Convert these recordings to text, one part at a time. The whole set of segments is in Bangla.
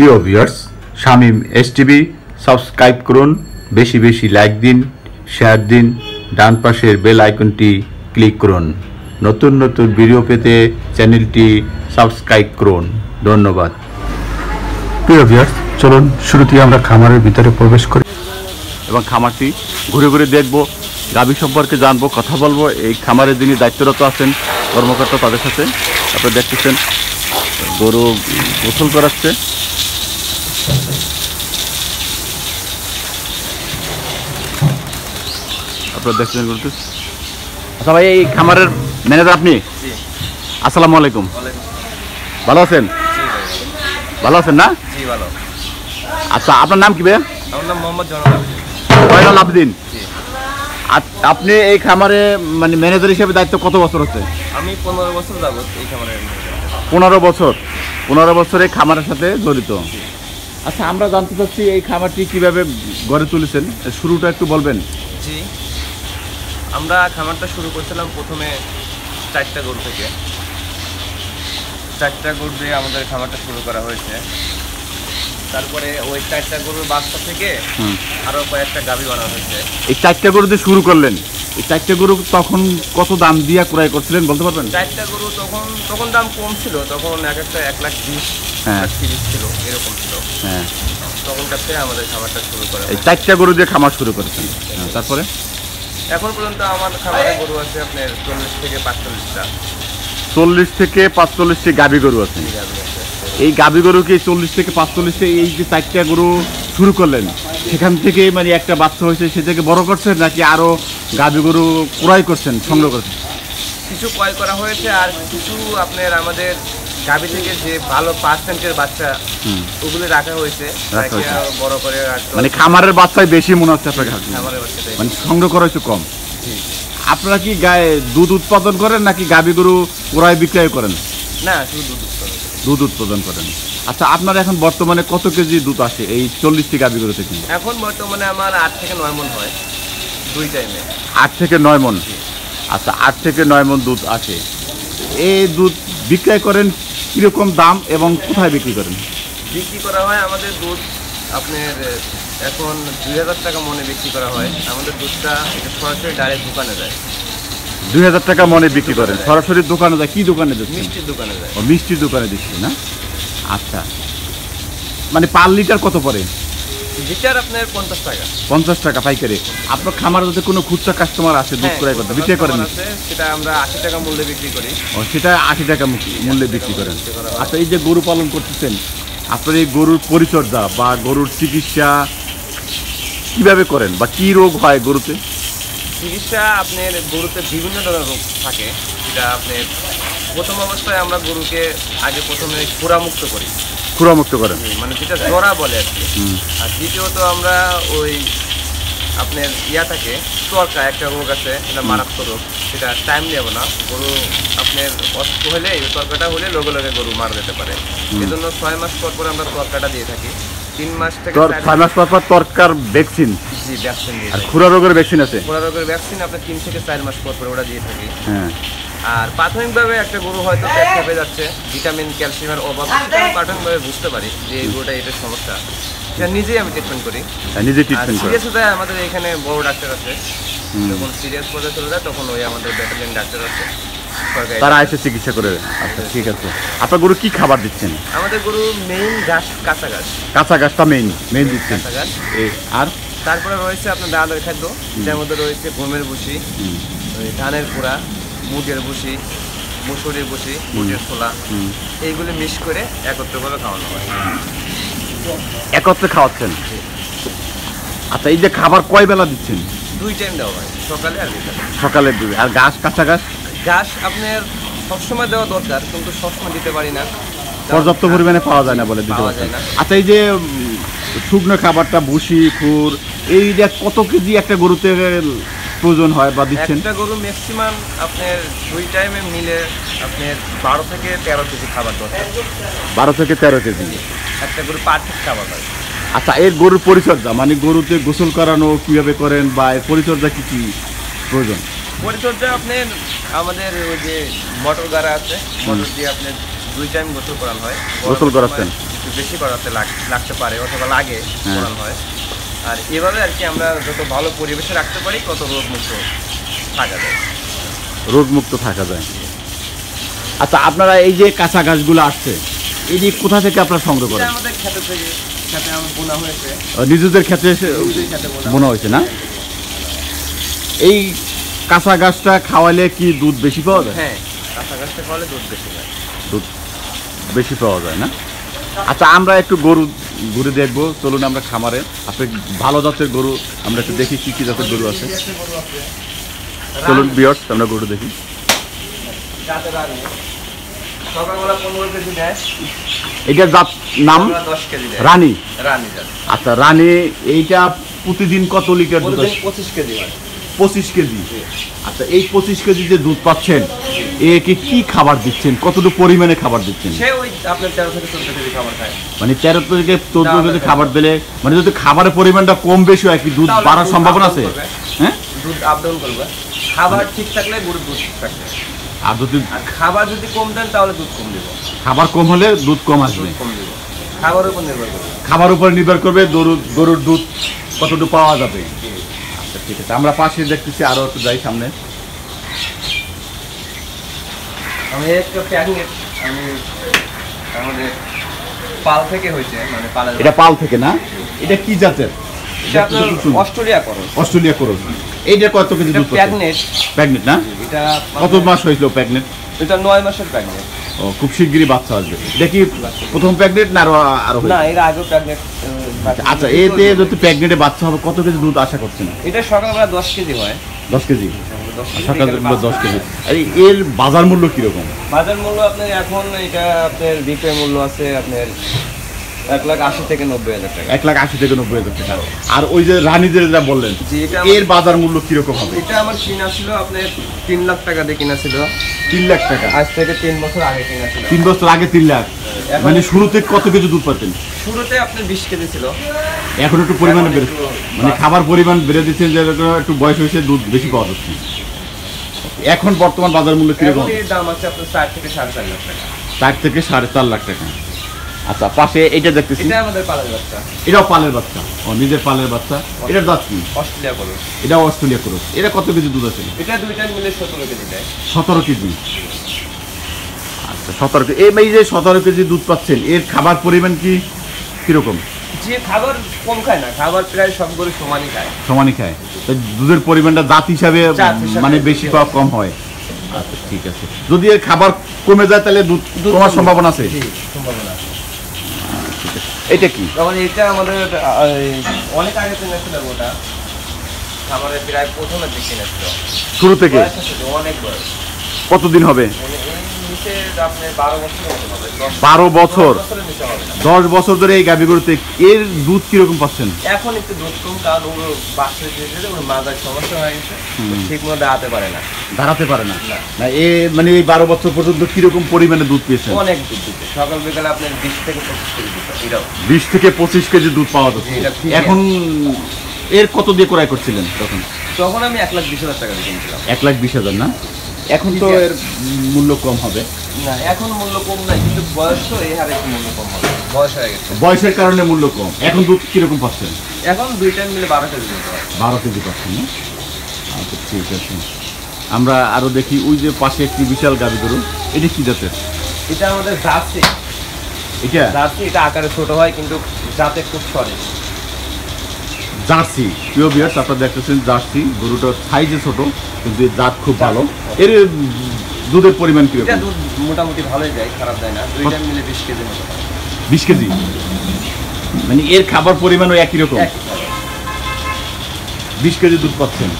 প্রিয় ভিউয়ার্স, শামীম এসটিভি সাবস্ক্রাইব করুন, বেশি বেশি লাইক দিন, শেয়ার দিন, ডান পাশের বেল আইকনটি ক্লিক করুন। নতুন নতুন ভিডিও পেতে চ্যানেলটি সাবস্ক্রাইব করুন। ধন্যবাদ। প্রিয় ভিউয়ার্স, চলুন শুরুতেই আমরা খামারের ভিতরে প্রবেশ করি এবং খামারটি ঘুরে ঘুরে দেখব, গাভী সম্পর্কে জানবো, কথা বলবো। এই খামারের যিনি দায়িত্বরত আছেন কর্মকর্তা, তাদের সাথে আপনারা দেখতেছেন গরু গোসল করাচ্ছে। আপনারা দেখছেন গরুতে। আচ্ছা ভাই, এই খামারের ম্যানেজার আপনি? আসসালামু আলাইকুম। ভালো আছেন? ভালো আছেন না? জি ভালো। আচ্ছা, আপনার নাম কি ভাই? আমার নাম মোহাম্মদ জয়নুল আবেদিন। আপনি এই খামারে মানে ম্যানেজার হিসেবে দায়িত্ব কত বছর হচ্ছে? আমি 15 বছর যাবত এই খামারে। 15 বছর। 15 বছর এই খামারের সাথে জড়িত। আচ্ছা, আমরা জানতে চাচ্ছি এই খামারটি কিভাবে গড়ে তুলেছেন, শুরুটা একটু বলবেন? জি, আমরা খামারটা শুরু করছিলাম প্রথমে 4টা গরু থেকে। 4টা গরু দিয়ে আমাদের খামারটা শুরু করা হয়েছে। তারপরে ওই 4টা গরুর বাচ্চা থেকে আরও কয়েকটা গাভী বানানো হয়েছে। এই 4টা গরু দিয়ে শুরু করলেন। এই 4টা গরু তখন কত দাম দিয়ে ক্রয় করছিলেন বলতে পারবেন? 4টা গরু তখন দাম কম ছিল, তখন এক একটা 1,20,000, 1,30,000 ছিল, এরকম ছিল। হ্যাঁ, তখনকার থেকে আমাদের খামারটা শুরু করা। এই 4টা গরু দিয়ে খামার শুরু করেছেন। তারপরে এখন পর্যন্ত আমার খামারে গরু আছে আপনার 40 থেকে 45টা। 40 থেকে 45টি গাভী গরু আছে। এই গাভী গরুকে 40 থেকে 45টা, এই যে 4টা গরু শুরু করলেন, সেখান থেকে মানে একটা বাচ্চা হয়েছে, সে থেকে বড় করছেন নাকি আরো গাভী গরু ক্রয় করছেন, সংগ্রহ করছেন? কিছু ক্রয় করা হয়েছে, আর কিছু আপনার আমাদের গাভী থেকে যে ভালো পার্সেন্টের বাচ্চা ওগুলো রাখা হয়েছে, বড় করে। মানে খামারের বাচ্চাই বেশি মনে হচ্ছে আপনার কাছে? খামারের বাচ্চাটাই মানে সংগ্রহ করা হয়েছে কম। আপনারা কি গায়ে দুধ উৎপাদন করেন নাকি গাভী গরু ক্রয় বিক্রয় করেন? না, শুধু দুধ উৎপাদন করেন। আচ্ছা, আপনার এখন বর্তমানে কত কেজি দুধ আসে এই 40টি গাভী গরু থেকে? এখন বর্তমানে আমার 8 থেকে 9 মণ হয় 2 টাইমে। 8 থেকে 9 মণ। আচ্ছা, 8 থেকে 9 মণ দুধ আসে। এই দুধ বিক্রয় করেন কীরকম দাম এবং কোথায় বিক্রি করেন? বিক্রি করা হয় আমাদের দুধ আপনার এখন 2,000 টাকা মণে বিক্রি করা হয়। আমাদের দুধটা এটা সরাসরি ডাইরেক্ট দোকানে যায়। 2,000 টাকা মণে বিক্রি করেন সরাসরি দোকানে যায়? কি দোকানে যাচ্ছে? মিষ্টির দোকানে যায়। ও, মিষ্টির দোকানে দিচ্ছি না? আচ্ছা, মানে পার লিটার কত পড়ে? লিটার আপনার 50 টাকা। 50 টাকা পাইকারি। আপনার খামার যদি কোনো খুচরা কাস্টমার আসে দুধ ক্রয় করতে, বিক্রয় করেন? সেটা আমরা 80 টাকা মূল্যে বিক্রি করি। ও, সেটা 80 টাকা মূল্যে বিক্রি করেন। আচ্ছা, এই যে গরু পালন করতেছেন, আপনার এই গরুর পরিচর্যা বা গরুর চিকিৎসা কিভাবে করেন বা কি রোগ হয় গরুতে? চিকিৎসা আপনার গরুতে বিভিন্ন ধরনের রোগ থাকে, যেটা আপনার প্রথম অবস্থায় আমরা গরুকে আগে প্রথমে খুরামুক্ত করি। খুরামুক্ত করেন মানে যেটা জরা বলে আর কি। আর দ্বিতীয়ত আমরা ওই আপনার থাকে তর্কা, একটা রোগ আছে, এটা মারাত্মক রোগ, সেটা টাইম নেব না। গরু আপনার অসুস্থ হলে এই তর্কাটা হলে লগে লগে গরু মারা যেতে পারে। এই জন্য 6 মাস পর পর আমরা তর্কাটা দিয়ে থাকি। 3 মাস থেকে 6 মাস পর পর তর্কার ভ্যাকসিন। জি, ভ্যাকসিন দিয়ে। আর খুরা রোগের ভ্যাকসিন আছে? খুরা রোগের ভ্যাকসিন আপনার 3 থেকে 4 মাস পর পর ওটা দিয়ে থাকি। হ্যাঁ। আর প্রাথমিকভাবে একটা গরু হয়তো পেট খেপে যাচ্ছে, ভিটামিন ক্যালসিয়ামের অভাব, সেটা আমি প্রাথমিকভাবে বুঝতে পারি যে এই গরুটা এটার সমস্যা, সেটা নিজেই আমি ট্রিটমেন্ট করি। নিজে ট্রিটমেন্ট করি। সিরিয়াস হয়ে যায় আমাদের এখানে বড় ডাক্তার আছে, যখন সিরিয়াস পর্যায়ে চলে যায় তখন ওই আমাদের ভেটেরিনারি ডাক্তার আছে, তারা এসে চিকিৎসা করে। আচ্ছা, ঠিক আছে। আপনার গরু কি খাবার দিচ্ছেন? আমাদের গরু মেইন ঘাস, কাঁচা ঘাস। কাঁচা ঘাসটা মেইন দিচ্ছেন? কাঁচা ঘাস। আর তারপরে রয়েছে আপনার দানাদার খাদ্য, যার মধ্যে রয়েছে গমের ভুসি, ধানের কুড়া, মুগের ভুসি, মুসুরির ভুসি, মুগের ছোলা, এইগুলি মিক্স করে একত্রভাবে খাওয়ানো হয়। একত্রে খাওয়াচ্ছেন? আচ্ছা, এই যে খাবার কয় বেলা দিচ্ছেন? 2 টাইম দেওয়া হয়, সকালে আর বিকালে। সকালে দিবে। আর ঘাস, কাঁচা ঘাস? ঘাস আপনার সবসময় দেওয়া দরকার, কিন্তু সবসময় দিতে পারি না, পর্যাপ্ত পরিমাণে পাওয়া যায় না বলে দিতে পারছেন। আচ্ছা, এই যে শুকনো খাবারটা, ভুসি, খুর, এইটা কত কেজি একটা গরুতে প্রয়োজন হয় বা দিচ্ছেন? একটা গরু ম্যাক্সিমাম আপনার 2 টাইমে মিলে আপনার 12 থেকে 13 কেজি খাবার দরকার। 12 থেকে 13 কেজি একটা গরু পারফেক্ট খাবার হয়। আচ্ছা, এর গরুর পরিচর্যা মানে গরুতে গোসল করানো কিভাবে করেন বা এর পরিচর্যা কি কি প্রয়োজন? পরিচর্যা আপনার আমাদের ওই যে মোটর গাড়া আছে, মোটর দিয়ে আপনার 2 টাইম গোসল করানো হয়। গোসল করাচ্ছেন? একটু বেশি করাতে লাগতে পারে অথবা লাগে করানো হয়। আর এভাবে আর কি আমরা যত ভালো পরিবেশে রাখতে পারি তত রোগমুক্ত থাকা যায়। রোগমুক্ত থাকা যায়। আচ্ছা, আপনারা এই যে কাঁচা গাছগুলো আসছে, এই যে কোথা থেকে আপনারা সংগ্রহ করেন? আমাদের খেতে থেকে খেতে আমার বোনা হয়েছে, নিজেদের ক্ষেত্রে বোনা হয়েছে না? এই কাঁচা গাছটা খাওয়ালে কি দুধ বেশি পাওয়া যায়? হ্যাঁ, কাঁচা গাছটা খাওয়ালে দুধ বেশি হয়। দুধ বেশি পাওয়া যায় না? আচ্ছা, আমরা একটু গরু ঘুরে দেখবো, চলুন আমরা খামারে। আপনি ভালো জাতের গরু আমরা একটু দেখি কি কি জাতের গরু আছে। চলুন ভিউয়ার্স, আমরা গরু দেখি। সকালবেলা 15 কেজি দেয়। এটার জাত নাম 10 কেজি দেয়। রানী। রানী জাত। আচ্ছা, রানী এইটা প্রতিদিন কত লিটার দুধ? 25 কেজি হয়। 25 কেজি। আচ্ছা, এই 25 কেজি যে দুধ পাচ্ছেন, একে কি খাবার দিচ্ছেন, কতটুকু পরিমাণে খাবার দিচ্ছেন? সে ওই আপনার 13 থেকে 14 কেজি খাবার খায়। মানে 13 থেকে 14 কেজি খাবার দিলে, মানে যদি খাবারের পরিমাণটা কম বেশি হয় কি দুধ বাড়ার সম্ভাবনা আছে? হ্যাঁ, দুধ আপ ডাউন করবে। খাবার ঠিক থাকলে গরুর দুধ ঠিক থাকবে। আর যদি খাবার যদি কম দেন তাহলে দুধ কম দিব। খাবার কম হলে দুধ কম আসবে। কম দিব। খাবারের উপর নির্ভর করবে। খাবার উপর নির্ভর করবে গরুর দুধ কতটুকু পাওয়া যাবে। আচ্ছা, ঠিক আছে, আমরা পাশে দেখতেছি, আরো একটু যাই সামনে। আমি একটা প্যাকেট আমি আমাদের পাল থেকে হয়েছে, মানে পালের। এটা পাল থেকে না? এটা কি জাতের? এটা আপনার অস্ট্রেলিয়া করো। অস্ট্রেলিয়া করস। এইটা কত কেজি দুধ পাচ্ছে? প্রেগনেন্ট না? এটা কত মাস হয়েছিল প্রেগনেন্ট? এটা 9 মাসের প্রেগনেন্ট। ও, খুব শিগগিরই বাচ্চা আসবে। এটা কি প্রথম প্রেগনেন্ট না আরো? না, এর আগেও প্রেগনেন্ট। আচ্ছা, এতে যদি প্রেগনেন্টে বাচ্চা হবে কত কেজি দুধ আশা করছেন? এটা সকালবেলা 10 কেজি হয়। 10 কেজি সকালবেলা 10 কেজি। আর এর বাজার মূল্য কিরকম? বাজার মূল্য আপনার এখন এটা আপনার বিক্রয় মূল্য আছে আপনার 1,80,000 থেকে 90,000 টাকা। 1,80,000 থেকে 90,000 টাকা। আর ওই যে রানীদের যা বললেন, এর বাজার মূল্য কিরকম হবে? এটা আমার কিনা ছিল আপনার 3 লাখ টাকা দিয়ে কিনা ছিল। 3 লাখ টাকা? আজ থেকে 3 বছর আগে কিনা ছিল। 3 বছর আগে 3 লাখ। মানে শুরুতে কত কেজি দুধ পাতেন? শুরুতে আপনার 20 কেজি ছিল। এখন একটু পরিমাণে বেড়ে, মানে খাবার পরিমাণ বেড়ে দিচ্ছেন, যে একটু বয়স হয়েছে দুধ বেশি পাওয়া যাচ্ছে। এখন বর্তমান বাজার মূল্য কিরকম? এর দাম আছে আপনার 4 থেকে 4.5 লাখ টাকা। 4 থেকে 4.5 লাখ টাকা। আচ্ছা, পাশে এটা দেখতেছি, এটা আমাদের পালের বাচ্চা। এটাও পালের বাচ্চা। ও, নিজের পালের বাচ্চা। এটার দাঁত কি? অস্ট্রেলিয়া করো। এটাও অস্ট্রেলিয়া করস। এটা কত কেজি দুধ আছে? এটা দুইটা মিলে 17 কেজি দেয়। 17 কেজি। আচ্ছা, 17 কেজি। এই যে 17 কেজি দুধ পাচ্ছেন, এর খাবার পরিমাণ কি কিরকম? যে খাবার কম খায় না, খাবার প্রায় সবগুলো সমানই খায়। সমানই খায়। তো দুধের পরিমাণটা জাত হিসাবে মানে বেশি বা কম হয়। আচ্ছা, ঠিক আছে। যদি এর খাবার কমে যায় তাহলে দুধ কমার সম্ভাবনা আছে? সম্ভাবনা আছে। এটা কি? তখন এটা আমাদের অনেক আগে কিনেছিল ওটা। খাবারের প্রায় প্রথমের দিকে কিনেছিল। শুরু থেকে? অনেক বয়স। কতদিন হবে? নিচে আপনার 12 বছর হবে। 12 বছর? 10 10 বছর ধরে এই গাভী গরুতে এর দুধ কিরকম পাচ্ছেন? এখন একটু দুধ কম, কারণ ওগুলো বাচ্চা দিয়ে ওর মাথার সমস্যা হয়ে গেছে, ঠিক মতো দাঁড়াতে পারে না। দাঁড়াতে পারে না? না, মানে এই 12 বছর পর্যন্ত কিরকম পরিমাণে দুধ পেয়েছেন? অনেক দুধ দিচ্ছে। সকাল বিকালে আপনার 20 থেকে 25 কেজি দুধ। এটাও 20 থেকে 25 কেজি দুধ পাওয়া যাচ্ছে। এখন এর কত দিয়ে ক্রয় করছিলেন তখন? তখন আমি 1,20,000 টাকা দিয়ে কিনেছিলাম। 1,20,000 না? এখন তো এর মূল্য কম হবে। না, এখন মূল্য কম নাই, কিন্তু বয়স তো এই হারে একটু মূল্য কম হবে। বয়স হয়ে গেছে। বয়সের কারণে মূল্য কম। এখন দুধ কিরকম পাচ্ছেন? এখন দুই টাইম মিলে 12 কেজি দিতে হয়। 12 কেজি পাচ্ছেন না? আচ্ছা, ঠিক আছে। আমরা আরো দেখি, ওই যে পাশে একটি বিশাল গাভী গরু, এটা কি জাতের? এটা আমাদের জার্সি। এটা আকারে ছোট হয় কিন্তু জাতে খুব সরেস। জার্সি। প্রিয় ভিউয়ার্স, আপনারা দেখতেছেন জার্সি গরুটার সাইজে ছোট কিন্তু এর জাত খুব ভালো। এর দুধের পরিমাণ কি? এটা দুধ মোটামুটি ভালোই যায়, খারাপ যায় না। দুই টাইম মিলে 20 কেজি মতো। 20 কেজি? মানে এর খাবার পরিমাণও একই রকম? 20 কেজি দুধ পাচ্ছেন।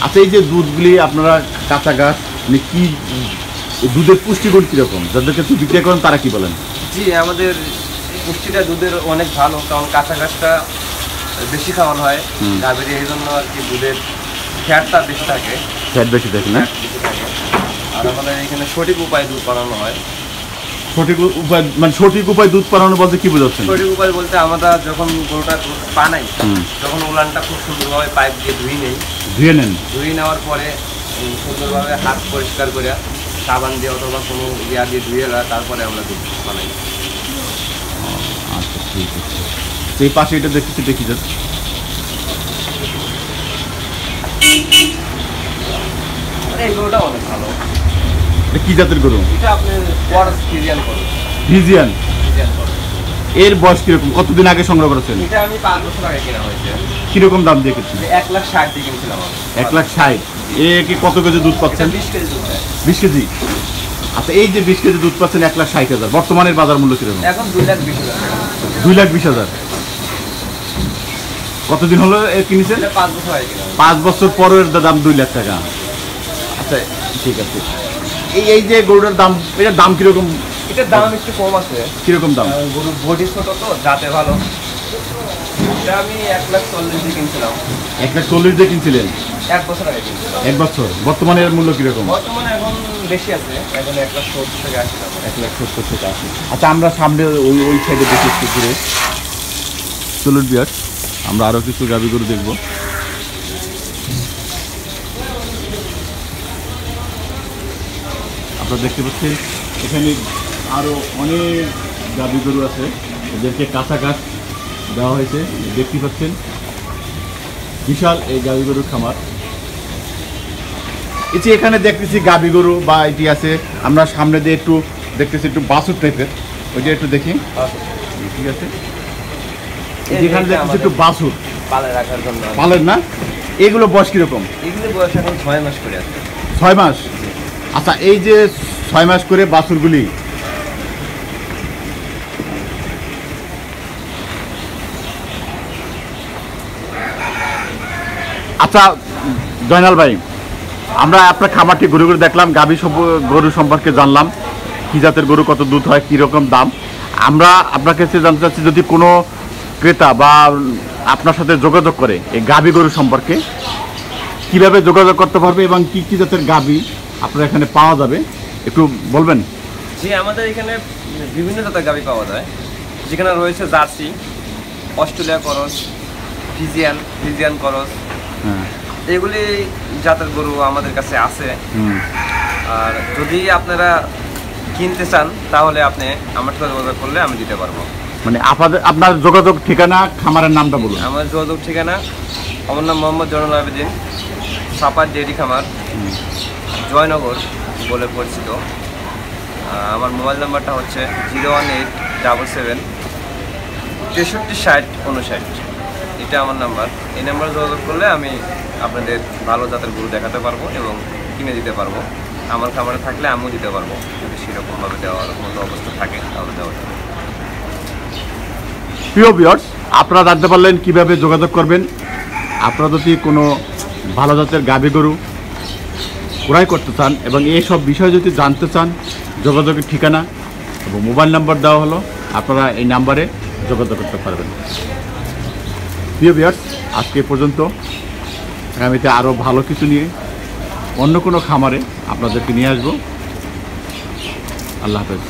আচ্ছা, এই যে দুধগুলি আপনারা কাঁচা গাছ, মানে কি দুধের পুষ্টিগুণ কিরকম? যাদেরকে একটু বিক্রি করেন তারা কি বলেন? জি, আমাদের পুষ্টিটা দুধের অনেক ভালো, কারণ কাঁচা গাছটা বেশি খাওয়ানো হয় গাভীর, এই জন্য আর কি দুধের ফ্যাটটা বেশি থাকে। ফ্যাট বেশি থাকে না? আর আমাদের এখানে সঠিক উপায়ে দুধ বানানো হয়। সঠিক উপায় মানে সঠিক উপায় দুধ বানানো বলতে কি বোঝাচ্ছেন? সঠিক উপায় বলতে আমরা যখন গরুটা দুধ বানাই তখন উলানটা খুব সুন্দরভাবে পাইপ দিয়ে ধুয়ে নেওয়ার পরে সুন্দরভাবে হাত পরিষ্কার করে সাবান দিয়ে অথবা কোনো ইয়া দিয়ে ধুয়ে তারপরে আমরা দুধ বানাই। আচ্ছা ঠিক আছে। তো এই পাশে এটা দেখছি, দেখি যান। এই গরুটা অনেক ভালো। এটা কি জাতের গরু? এটা আপনি কোয়ার্স ফিজিয়ান করুন। ফিজিয়ান। ফিজিয়ান করুন। এর বয়স কিরকম, কতদিন আগে সংগ্রহ করেছেন? এটা আমি 5 বছর আগে কেনা হয়েছে। কিরকম দাম দিয়ে কিনছেন? 1,60,000 দিয়ে কিনছিলাম আমি। 1,60,000। এ কি কত কেজি দুধ এটা পাচ্ছেন? 20 কেজি দুধ দেয়। 20 কেজি। আচ্ছা, এই যে 20 কেজি দুধ পাচ্ছেন 1,60,000, বর্তমানের বাজার মূল্য কিরকম? এখন 2,20,000 টাকা। 2,20,000। কতদিন হলো এ কিনেছেন? এটা 5 বছর আগে কিনা। 5 বছর পরের দাম 2 লাখ টাকা। আচ্ছা ঠিক আছে। এই যে গরুটার দাম, এটার দাম কিরকম? এটার দাম একটু কম আছে। কিরকম দাম? গরুর বডি ছোট তো, যাতে ভালো। এটা আমি 1,40,000 দিয়ে কিনছিলাম। 1,40,000 দিয়ে কিনছিলেন? 1 বছর আগে কিনছিলাম। 1 বছর। বর্তমানে এর মূল্য কিরকম? বর্তমানে এখন বেশি আছে, এখন 1,70,000 থেকে 80,000। 1,70,000 থেকে 80। আচ্ছা, আমরা সামনে ওই সাইডে দেখি একটু ঘুরে। চলুন বিয়ার, আমরা আরও কিছু গাভী গরু দেখবো। আপনারা দেখতে পাচ্ছেন এখানে আরও অনেক গাভী গরু আছে, এদেরকে কাঁচা ঘাস দেওয়া হয়েছে। দেখতে পাচ্ছেন বিশাল এই গাভী গরুর খামার। এই যে এখানে দেখতেছি গাভী গরু বা এটি আছে, আমরা সামনে দিয়ে একটু দেখতেছি একটু বাছুর টাইপের, ওইটা একটু দেখি। ঠিক আছে, যেখানে দেখতেছি একটু বাছুর পালে রাখার জন্য। পালেন না? এগুলো বয়স কিরকম? এগুলো বয়স এখন 6 মাস করে আছে। 6 মাস। আচ্ছা, এই যে 6 মাস করে বাছুরগুলি, আচ্ছা জয়নাল ভাই, আমরা আপনার খামারটি ঘুরে ঘুরে দেখলাম, গাভী গরু সম্পর্কে জানলাম, কি জাতের গরু, কত দুধ হয়, কীরকম দাম। আমরা আপনার কাছে জানতে চাচ্ছি, যদি কোনো ক্রেতা বা আপনার সাথে যোগাযোগ করে এই গাভী গরু সম্পর্কে, কিভাবে যোগাযোগ করতে পারবে এবং কি কি জাতের গাভী আপনার এখানে পাওয়া যাবে একটু বলবেন? জি, আমাদের এখানে বিভিন্ন জাতের গাভী পাওয়া যায়, যেখানে রয়েছে jersey, Australia cross, Friesian cross. হ্যাঁ। এগুলি জাতের গরু আমাদের কাছে আছে। আর যদি আপনারা কিনতে চান তাহলে আপনি আমার সাথে যোগাযোগ করলে আমি দিতে পারবো। মানে আপনার যোগাযোগ ঠিকানা, খামারের নামটা বলুন। আমার যোগাযোগ ঠিকানা, আমার নাম মোহাম্মদ জয়নুল আবেদিন, সাপার ডেয়ারি খামার, জয়নগর বলে পরিচিত। আমার মোবাইল নাম্বারটা হচ্ছে 01877 636059। এটা আমার নাম্বার। এই নাম্বারে যোগাযোগ করলে আমি আপনাদের ভালো জাতের গরু দেখাতে পারবো এবং কিনে দিতে পারবো। আমার খামারে থাকলে আমিও দিতে পারবো, যদি সেরকমভাবে দেওয়ার মতো অবস্থা থাকে তাহলে দেওয়া যাবে। প্রিয় ভিউয়ার্স, আপনারা জানতে পারলেন কিভাবে যোগাযোগ করবেন। আপনারা যদি কোনো ভালো জাতের গাভী গরু ক্রয় করতে চান এবং এইসব বিষয় যদি জানতে চান, যোগাযোগের ঠিকানা এবং মোবাইল নাম্বার দেওয়া হলো, আপনারা এই নাম্বারে যোগাযোগ করতে পারবেন। প্রিয় ভিউয়ার্স, আজকে পর্যন্ত। আগামীতে আরও ভালো কিছু নিয়ে অন্য কোনো খামারে আপনাদেরকে নিয়ে আসবো। আল্লাহ হাফেজ।